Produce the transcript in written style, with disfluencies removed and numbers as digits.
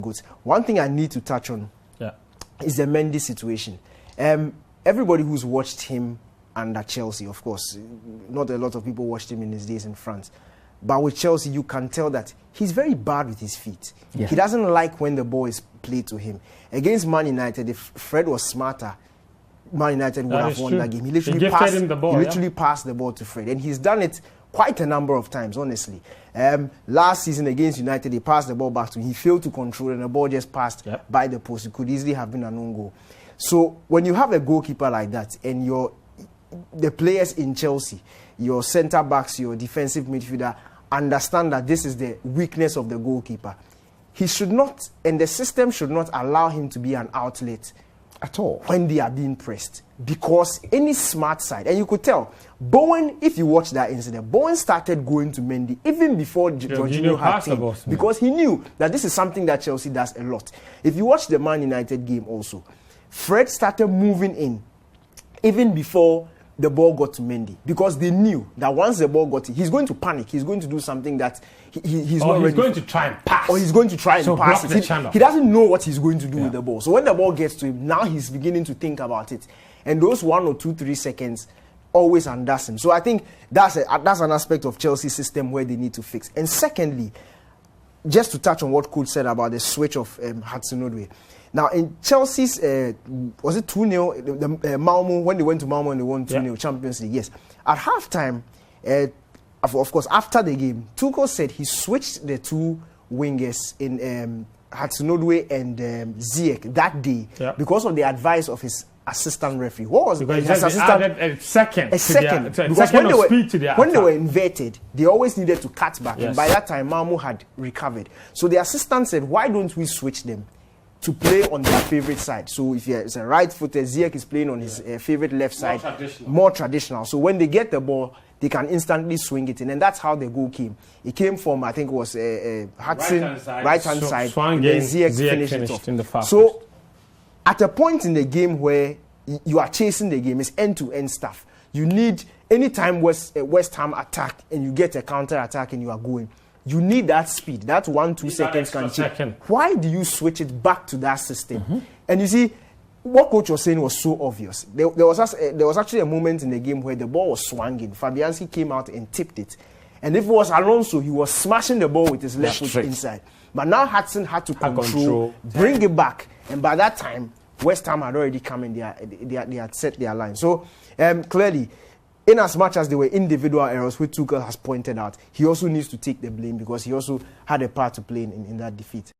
goods. One thing I need to touch on is the Mendy situation. Everybody who's watched him under Chelsea, of course, not a lot of people watched him in his days in France. But with Chelsea, you can tell that he's very bad with his feet. Yeah. He doesn't like when the ball is played to him. Against Man United, if Fred was smarter, Man United would have won that game. He literally passed the ball to Fred. And he's done it quite a number of times, honestly. Last season against United, he passed the ball back to him. He failed to control and the ball just passed by the post. It could easily have been an own goal. So when you have a goalkeeper like that and the players in Chelsea, your centre-backs, your defensive midfielder, understand that this is the weakness of the goalkeeper, he should not, and the system should not allow him to be an outlet at all when they are being pressed. Because any smart side, and you could tell, Bowen, if you watch that incident, Bowen started going to Mendy even before Jorginho had came, because he knew that this is something that Chelsea does a lot. If you watch the Man United game also, Fred started moving in even before the ball got to Mendy, because they knew that once the ball got to, he's going to panic. He's going to do something that he's not ready. He's going to try and pass. Or he's going to try and pass it. He doesn't know what he's going to do with the ball. So when the ball gets to him, now he's beginning to think about it. And those 1 or 2, 3 seconds always undoes him. So I think that's an aspect of Chelsea's system where they need to fix. And secondly, just to touch on what Coach said about the switch of Hudson-Odoi. Now, in Chelsea's, was it 2-0? Malmo, when they went to Malmo and they won 2-0 Champions League, yes. At halftime, of course, after the game, Tuchel said he switched the two wingers in Hudson-Odoi and Ziyech that day because of the advice of his assistant referee. What was because his assistant? A second. Because when they were inverted, they always needed to cut back. Yes. And by that time, Malmo had recovered. So the assistant said, why don't we switch them to play on their favorite side? So if it's a right-footed, Ziyech is playing on his favorite left side, more traditional. So when they get the ball, they can instantly swing it in, and that's how the goal came. It came from, I think it was Hudson, right-hand side, and then Ziyech finished it off. In the far so post. At a point in the game where you are chasing the game, it's end-to-end stuff. You need, anytime West Ham attack and you get a counter-attack and you are going, you need that speed. That 1-2 seconds can change. Why do you switch it back to that system? And you see, what Coach was saying was so obvious. There was actually a moment in the game where the ball was swinging. Fabianski came out and tipped it. And if it was Alonso, he was smashing the ball with his left foot inside. But now Hudson had to control, bring it back. And by that time, West Ham had already come in. They had set their line. So clearly, in as much as there were individual errors, which Tuchel has pointed out, he also needs to take the blame because he also had a part to play in that defeat.